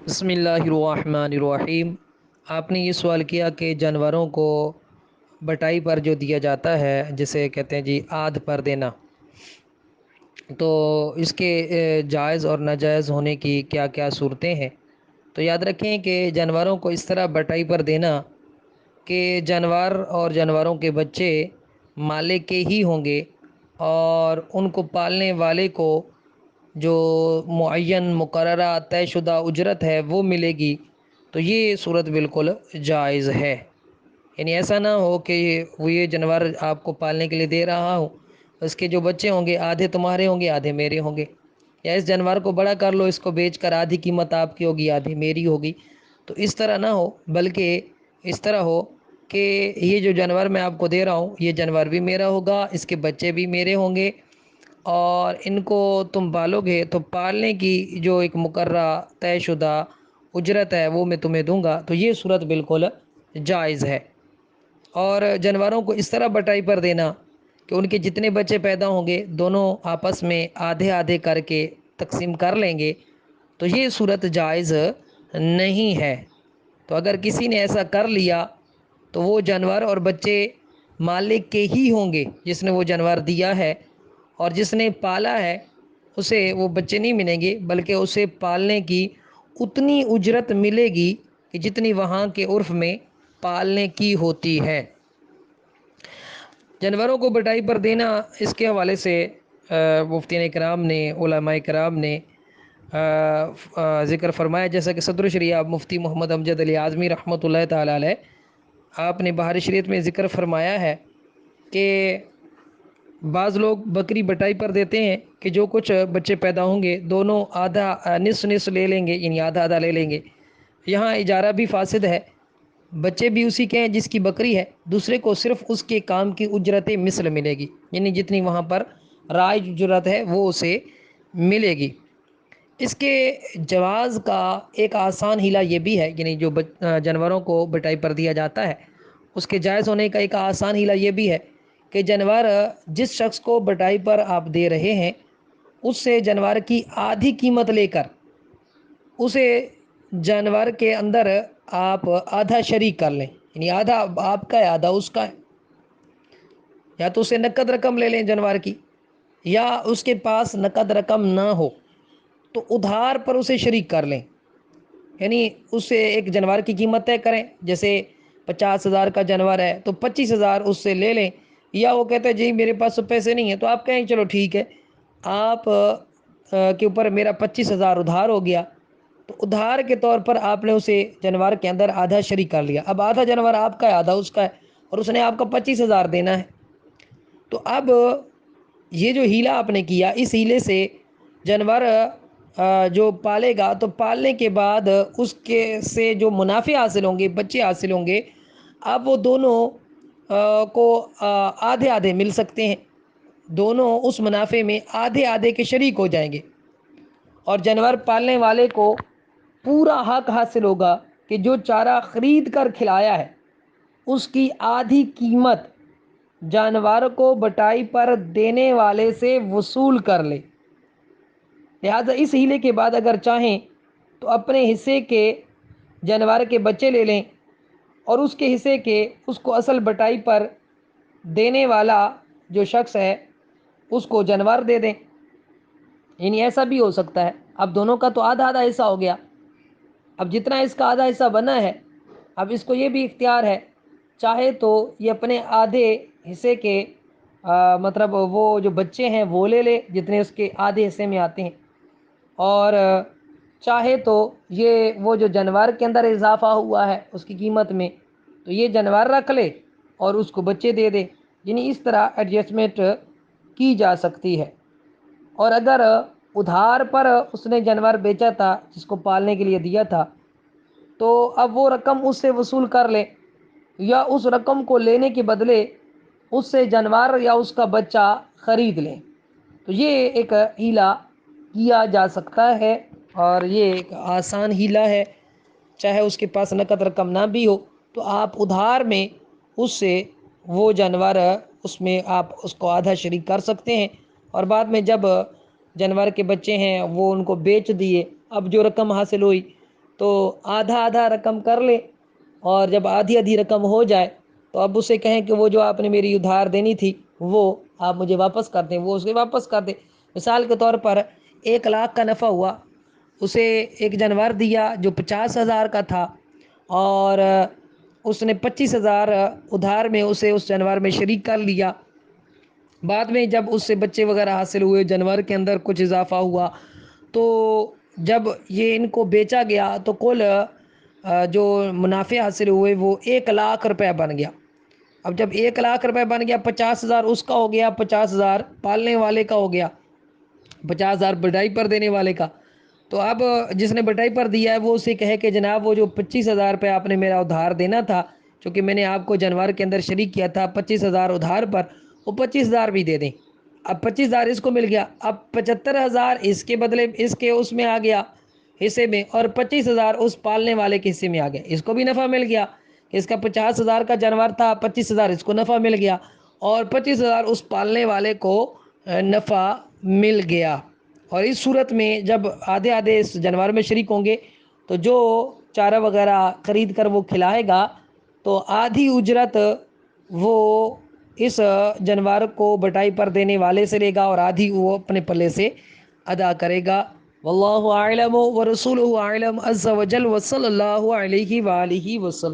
بسم اللہ الرحمن الرحیم۔ آپ نے یہ سوال کیا کہ جانوروں کو بٹائی پر جو دیا جاتا ہے جسے کہتے ہیں جی آدھ پر دینا، تو اس کے جائز اور ناجائز ہونے کی کیا کیا صورتیں ہیں۔ تو یاد رکھیں کہ جانوروں کو اس طرح بٹائی پر دینا کہ جانور اور جانوروں کے بچے مالک کے ہی ہوں گے اور ان کو پالنے والے کو جو معین مقررہ طے شدہ اجرت ہے وہ ملے گی، تو یہ صورت بالکل جائز ہے۔ یعنی ایسا نہ ہو کہ وہ یہ جانور آپ کو پالنے کے لیے دے رہا ہوں، اس کے جو بچے ہوں گے آدھے تمہارے ہوں گے آدھے میرے ہوں گے، یا اس جانور کو بڑا کر لو، اس کو بیچ کر آدھی قیمت آپ کی ہوگی آدھی میری ہوگی۔ تو اس طرح نہ ہو، بلکہ اس طرح ہو کہ یہ جو جانور میں آپ کو دے رہا ہوں یہ جانور بھی میرا ہوگا، اس کے بچے بھی میرے ہوں گے، اور ان کو تم پالو گے تو پالنے کی جو ایک مقررہ طے شدہ اجرت ہے وہ میں تمہیں دوں گا، تو یہ صورت بالکل جائز ہے۔ اور جانوروں کو اس طرح بٹائی پر دینا کہ ان کے جتنے بچے پیدا ہوں گے دونوں آپس میں آدھے آدھے کر کے تقسیم کر لیں گے، تو یہ صورت جائز نہیں ہے۔ تو اگر کسی نے ایسا کر لیا تو وہ جانور اور بچے مالک کے ہی ہوں گے جس نے وہ جانور دیا ہے، اور جس نے پالا ہے اسے وہ بچے نہیں ملیں گے، بلکہ اسے پالنے کی اتنی اجرت ملے گی کہ جتنی وہاں کے عرف میں پالنے کی ہوتی ہے۔ جانوروں کو بٹائی پر دینا، اس کے حوالے سے مفتیان کرام نے، علماء کرام نے ذکر فرمایا، جیسا کہ صدر شریعہ مفتی محمد امجد علی اعظمی رحمۃ اللہ تعالی علیہ، آپ نے بہار شریعت میں ذکر فرمایا ہے کہ بعض لوگ بکری بٹائی پر دیتے ہیں کہ جو کچھ بچے پیدا ہوں گے دونوں آدھا نصف نصف لے لیں گے، یعنی آدھا آدھا لے لیں گے۔ یہاں اجارہ بھی فاسد ہے، بچے بھی اسی کے ہیں جس کی بکری ہے، دوسرے کو صرف اس کے کام کی اجرت مثل ملے گی، یعنی جتنی وہاں پر رائج اجرت ہے وہ اسے ملے گی۔ اس کے جواز کا ایک آسان ہیلہ یہ بھی ہے، یعنی جو جانوروں کو بٹائی پر دیا جاتا ہے اس کے جائز ہونے کا ایک آسان ہیلہ یہ بھی ہے کہ جانور جس شخص کو بٹائی پر آپ دے رہے ہیں اس سے جانور کی آدھی قیمت لے کر اسے جانور کے اندر آپ آدھا شریک کر لیں، یعنی آدھا آپ کا ہے آدھا اس کا ہے، یا تو اسے نقد رقم لے لیں جانور کی، یا اس کے پاس نقد رقم نہ ہو تو ادھار پر اسے شریک کر لیں، یعنی اس سے ایک جانور کی قیمت طے کریں، جیسے 50,000 کا جانور ہے تو 25,000 اس سے لے لیں، یا وہ کہتے ہیں جی میرے پاس تو پیسے نہیں ہیں، تو آپ کہیں چلو ٹھیک ہے آپ کے اوپر میرا 25,000 ادھار ہو گیا، تو ادھار کے طور پر آپ نے اسے جانور کے اندر آدھا شریک کر لیا، اب آدھا جانور آپ کا ہے آدھا اس کا ہے، اور اس نے آپ کا 25,000 دینا ہے۔ تو اب یہ جو ہیلہ آپ نے کیا، اس ہیلے سے جانور جو پالے گا تو پالنے کے بعد اس کے سے جو منافع حاصل ہوں گے، بچے حاصل ہوں گے، اب وہ دونوں کو آدھے آدھے مل سکتے ہیں، دونوں اس منافع میں آدھے آدھے کے شریک ہو جائیں گے، اور جانور پالنے والے کو پورا حق حاصل ہوگا کہ جو چارہ خرید کر کھلایا ہے اس کی آدھی قیمت جانور کو بٹائی پر دینے والے سے وصول کر لے۔ لہذا اس ہیلے کے بعد اگر چاہیں تو اپنے حصے کے جانور کے بچے لے لیں اور اس کے حصے کے اس کو اصل بٹائی پر دینے والا جو شخص ہے اس کو جانور دے دیں، یعنی ایسا بھی ہو سکتا ہے۔ اب دونوں کا تو آدھا آدھا حصہ ہو گیا، اب جتنا اس کا آدھا حصہ بنا ہے اب اس کو یہ بھی اختیار ہے، چاہے تو یہ اپنے آدھے حصے کے مطلب وہ جو بچے ہیں وہ لے لے جتنے اس کے آدھے حصے میں آتے ہیں، اور چاہے تو یہ وہ جو جانور کے اندر اضافہ ہوا ہے اس کی قیمت میں تو یہ جانور رکھ لے اور اس کو بچے دے دے، یعنی اس طرح ایڈجسٹمنٹ کی جا سکتی ہے۔ اور اگر ادھار پر اس نے جانور بیچا تھا جس کو پالنے کے لیے دیا تھا تو اب وہ رقم اس سے وصول کر لے، یا اس رقم کو لینے کے بدلے اس سے جانور یا اس کا بچہ خرید لیں، تو یہ ایک ہیلہ کیا جا سکتا ہے، اور یہ ایک آسان ہیلہ ہے۔ چاہے اس کے پاس نقد رقم نہ بھی ہو تو آپ ادھار میں اس سے وہ جانور اس میں آپ اس کو آدھا شریک کر سکتے ہیں، اور بعد میں جب جانور کے بچے ہیں وہ ان کو بیچ دیے، اب جو رقم حاصل ہوئی تو آدھا آدھا رقم کر لے، اور جب آدھی آدھی رقم ہو جائے تو اب اسے کہیں کہ وہ جو آپ نے میری ادھار دینی تھی وہ آپ مجھے واپس کر دیں، وہ اسے واپس کر دے۔ مثال کے طور پر 1 لاکھ کا نفع ہوا، اسے ایک جانور دیا جو 50,000 کا تھا، اور اس نے 25,000 ادھار میں اسے اس جانور میں شریک کر لیا۔ بعد میں جب اس سے بچے وغیرہ حاصل ہوئے، جانور کے اندر کچھ اضافہ ہوا، تو جب یہ ان کو بیچا گیا تو کل جو منافع حاصل ہوئے وہ 1 لاکھ روپے بن گیا۔ اب جب 1 لاکھ روپے بن گیا، 50,000 اس کا ہو گیا، 50,000 پالنے والے کا ہو گیا، 50,000 بٹائی پر دینے والے کا۔ تو اب جس نے بٹائی پر دیا ہے وہ اسے کہے کہ جناب وہ جو 25,000 روپے آپ نے میرا ادھار دینا تھا، چونکہ میں نے آپ کو جانور کے اندر شریک کیا تھا 25,000 ادھار پر، وہ 25,000 بھی دے دیں۔ اب 25,000 اس کو مل گیا، اب 75,000 اس کے بدلے اس کے اس میں آ گیا حصے میں، اور 25,000 اس پالنے والے کے حصے میں آ گیا۔ اس کو بھی نفع مل گیا کہ اس کا 50,000 کا جانور تھا، 25,000 اس کو نفع مل گیا، اور 25,000 اس پالنے والے کو نفع مل گیا۔ اور اس صورت میں جب آدھے آدھے اس جانور میں شریک ہوں گے تو جو چارہ وغیرہ خرید کر وہ کھلائے گا تو آدھی اجرت وہ اس جانور کو بٹائی پر دینے والے سے لے گا، اور آدھی وہ اپنے پلے سے ادا کرے گا۔ واللہ اعلم ورسولہ اعلم عز وجل، وصلی اللہ علیہ وآلہ وسلم۔